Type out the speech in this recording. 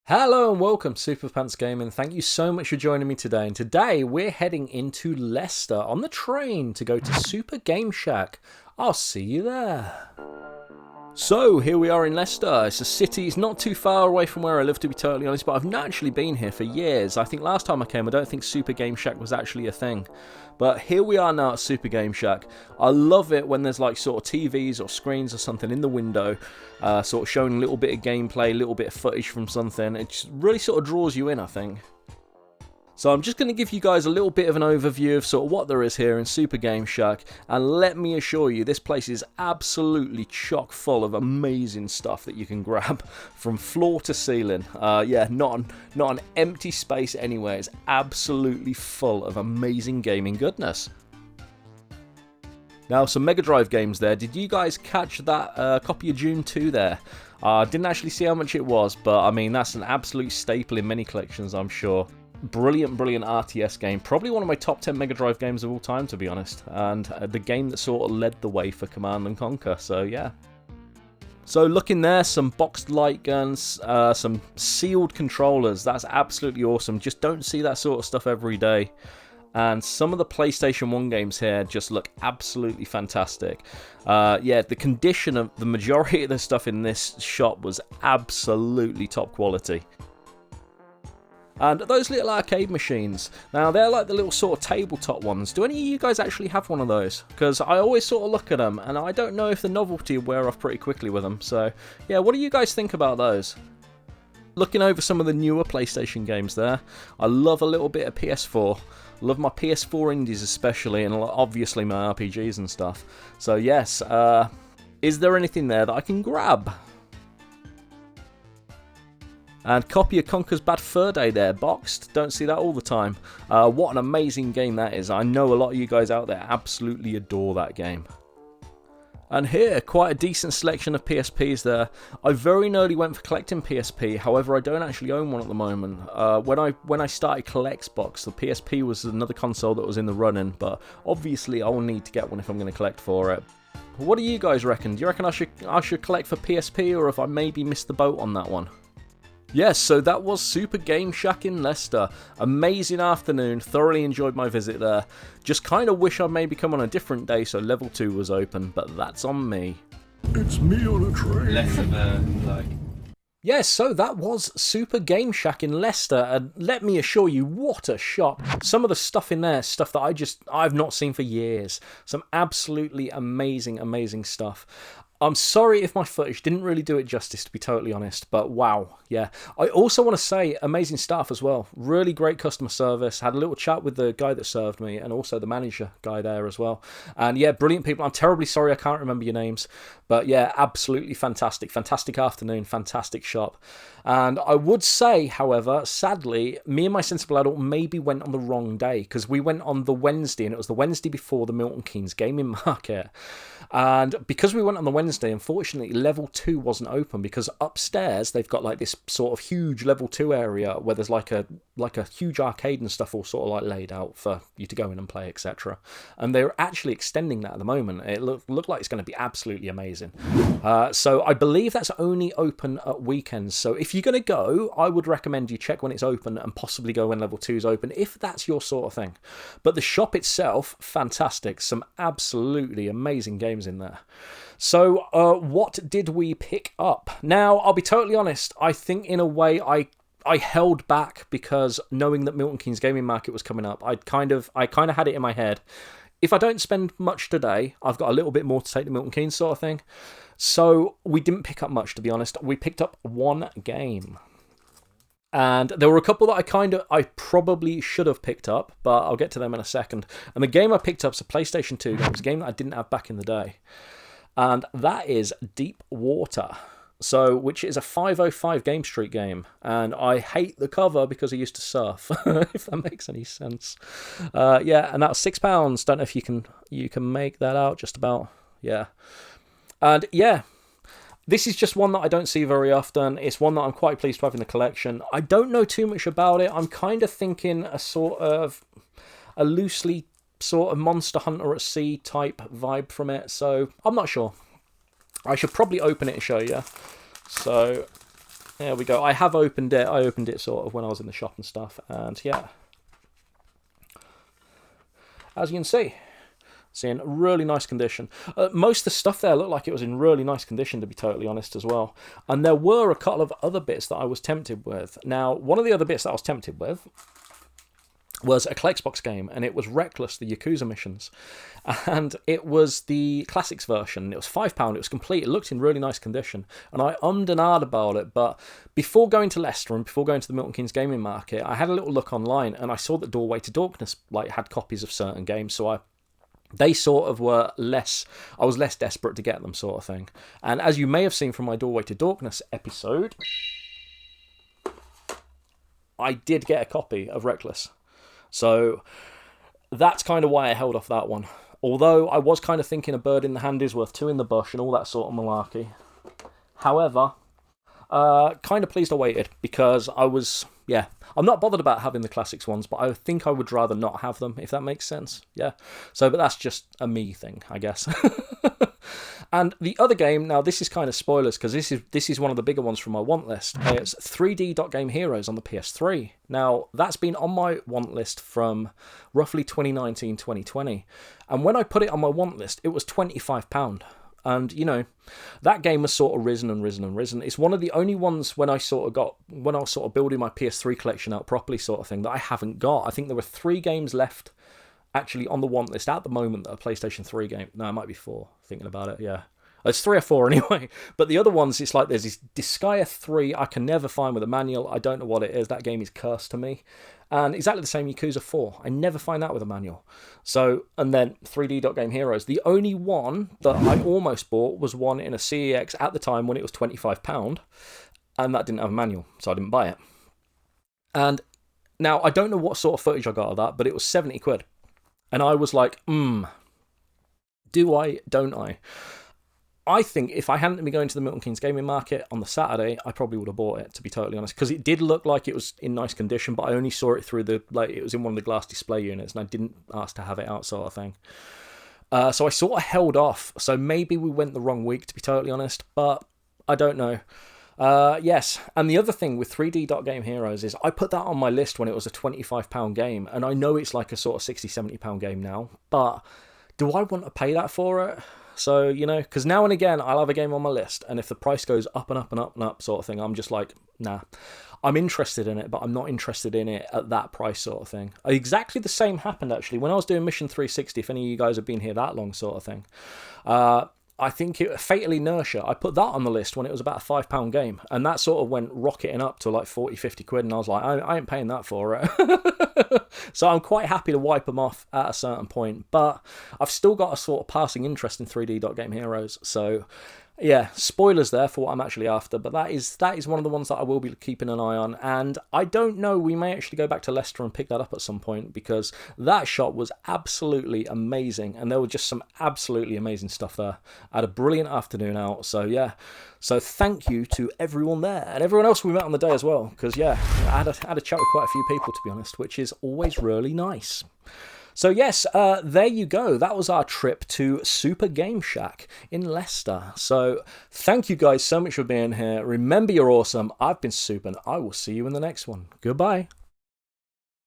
Hello and welcome to Super Pants Gaming. Thank you so much for joining me today. And today we're heading into Leicester on the train to go to Super Game Shack. I'll see you there. So here we are in Leicester. It's a city. It's not too far away from where I live, to be totally honest, but I've not actually been here for years. I think last time I came, I don't think Super Game Shack was actually a thing. But here we are now at Super Game Shack. I love it when there's like sort of TVs or screens or something in the window, sort of showing a little bit of gameplay, a little bit of footage from something. It just really sort of draws you in, I think. So I'm just going to give you guys a little bit of an overview of sort of what there is here in Super Game Shack, and let me assure you, this place is absolutely chock full of amazing stuff that you can grab from floor to ceiling. Yeah, not an empty space anywhere. It's absolutely full of amazing gaming goodness. Now, some Mega Drive games there. Did you guys catch that copy of Dune 2 there? I didn't actually see how much it was, but I mean, that's an absolute staple in many collections, I'm sure. Brilliant RTS game. Probably one of my top 10 Mega Drive games of all time, to be honest. And the game that sort of led the way for Command & Conquer, so yeah. So looking there, some boxed light guns, some sealed controllers. That's absolutely awesome. Just don't see that sort of stuff every day. And some of the PlayStation 1 games here just look absolutely fantastic. Yeah, the condition of the majority of the stuff in this shop was absolutely top quality. And those little arcade machines, now they're like the little sort of tabletop ones. Do any of you guys actually have one of those? Because I always sort of look at them and I don't know if the novelty will wear off pretty quickly with them. So yeah, what do you guys think about those? Looking over some of the newer PlayStation games there, I love a little bit of PS4. Love my PS4 indies especially, and obviously my RPGs and stuff. So yes, is there anything there that I can grab? And copy of Conker's Bad Fur Day there, boxed. Don't see that all the time. What an amazing game that is. I know a lot of you guys out there absolutely adore that game. And here, quite a decent selection of PSPs there. I very nearly went for collecting PSP, however I don't actually own one at the moment. When I started Collectbox, the PSP was another console that was in the running, but obviously I will need to get one if I'm going to collect for it. What do you guys reckon? Do you reckon I should collect for PSP, or if I maybe missed the boat on that one? Yes, so that was Super Game Shack in Leicester. Amazing afternoon, thoroughly enjoyed my visit there. Just kind of wish I'd maybe come on a different day so level 2 was open, but that's on me. It's me on a train. Less of a, like... Yes, so that was Super Game Shack in Leicester, and let me assure you, what a shop. Some of the stuff in there, stuff that I've not seen for years. Some absolutely amazing stuff. I'm sorry if my footage didn't really do it justice, to be totally honest, but wow, yeah. I also want to say amazing staff as well. Really great customer service. Had a little chat with the guy that served me and also the manager guy there as well. And yeah, brilliant people. I'm terribly sorry I can't remember your names, but yeah, absolutely fantastic. Fantastic afternoon, fantastic shop. And I would say, however, sadly, me and my sensible adult maybe went on the wrong day, because we went on the Wednesday, and it was the Wednesday before the Milton Keynes gaming market. And because we went on the Wednesday, unfortunately, level 2 wasn't open, because upstairs they've got like this sort of huge level 2 area where there's like a huge arcade and stuff all sort of like laid out for you to go in and play, etc. And they're actually extending that at the moment. It looked like it's going to be absolutely amazing. So I believe that's only open at weekends. So if you're going to go, I would recommend you check when it's open and possibly go when level 2 is open, if that's your sort of thing. But the shop itself, fantastic. Some absolutely amazing games in there. So what did we pick up? Now, I'll be totally honest, I think in a way I held back, because knowing that Milton Keynes gaming market was coming up, I kind of had it in my head. If I don't spend much today, I've got a little bit more to take to Milton Keynes sort of thing. So we didn't pick up much, to be honest. We picked up one game. And there were a couple that I probably should have picked up, but I'll get to them in a second. And the game I picked up is a PlayStation 2 game. It's a game that I didn't have back in the day. And that is Deep Water. So, which is a 505 Game Street game. And I hate the cover because I used to surf, if that makes any sense. Yeah, and that was £6. Don't know if you can make that out just about. Yeah. And yeah, this is just one that I don't see very often. It's one that I'm quite pleased to have in the collection. I don't know too much about it. I'm kind of thinking a loosely sort of Monster Hunter at Sea type vibe from it. So I'm not sure. I should probably open it and show you. So There we go. I have opened it. I opened it sort of when I was in the shop and stuff. And yeah, as you can see, it's in really nice condition. Most of the stuff there looked like it was in really nice condition, to be totally honest, as well. And there were a couple of other bits that I was tempted with. Now, one of the other bits that I was tempted with was a Xbox game, and it was Reckless, the Yakuza missions. And it was the Classics version. It was £5. It was complete. It looked in really nice condition. And I ummed and ahed about it, but before going to Leicester and before going to the Milton Keynes Gaming Market, I had a little look online, and I saw that Doorway to Darkness had copies of certain games, so they sort of were less, I was less desperate to get them, sort of thing. And as you may have seen from my Doorway to Darkness episode, I did get a copy of Reckless. So that's kind of why I held off that one. Although I was kind of thinking a bird in the hand is worth two in the bush and all that sort of malarkey. However, kind of pleased I waited, because I'm not bothered about having the Classics ones, but I think I would rather not have them, if that makes sense. Yeah. So, but that's just a me thing, I guess. And the other game, now this is kind of spoilers, because this is one of the bigger ones from my want list. It's 3D Game Heroes on the PS3. Now, that's been on my want list from roughly 2019, 2020. And when I put it on my want list, it was £25. And, you know, that game has sort of risen and risen and risen. It's one of the only ones when I was sort of building my PS3 collection out properly, sort of thing, that I haven't got. I think there were 3 games left actually on the want list at the moment that are PlayStation 3 game. No, it might be 4, thinking about it, yeah. It's 3 or 4 anyway. But the other ones, it's like there's this Disgaea 3 I can never find with a manual. I don't know what it is. That game is cursed to me. And exactly the same Yakuza 4. I never find that with a manual. So, and then 3D Game Heroes. The only one that I almost bought was one in a CEX at the time when it was £25. And that didn't have a manual, so I didn't buy it. And now, I don't know what sort of footage I got of that, but it was 70 quid. And I was like, do I, don't I? I think if I hadn't been going to the Milton Keynes Gaming Market on the Saturday, I probably would have bought it, to be totally honest, because it did look like it was in nice condition, but I only saw it through it was in one of the glass display units, and I didn't ask to have it out, sort of thing. So I sort of held off. So maybe we went the wrong week, to be totally honest, but I don't know. Yes, and the other thing with 3D Game Heroes is I put that on my list when it was a £25 game, and I know it's like a sort of £60, £70 game now, but do I want to pay that for it? So, you know, because now and again I'll have a game on my list, and if the price goes up and up and up and up, sort of thing, I'm just like, nah. I'm interested in it, but I'm not interested in it at that price, sort of thing. Exactly the same happened, actually, when I was doing Mission 360, if any of you guys have been here that long, sort of thing. I think Fatal Inertia, I put that on the list when it was about a £5 game, and that sort of went rocketing up to like 40, 50 quid, and I was like, I ain't paying that for it. So I'm quite happy to wipe them off at a certain point, but I've still got a sort of passing interest in 3D Game Heroes, so yeah, spoilers there for what I'm actually after, but that is one of the ones that I will be keeping an eye on, and I don't know, we may actually go back to Leicester and pick that up at some point, because that shop was absolutely amazing, and there was just some absolutely amazing stuff there. I had a brilliant afternoon out, so yeah. So thank you to everyone there, and everyone else we met on the day as well, because yeah, I had a chat with quite a few people, to be honest, which is always really nice. So yes, there you go. That was our trip to Super Game Shack in Leicester. So thank you guys so much for being here. Remember, you're awesome. I've been Soup, and I will see you in the next one. Goodbye.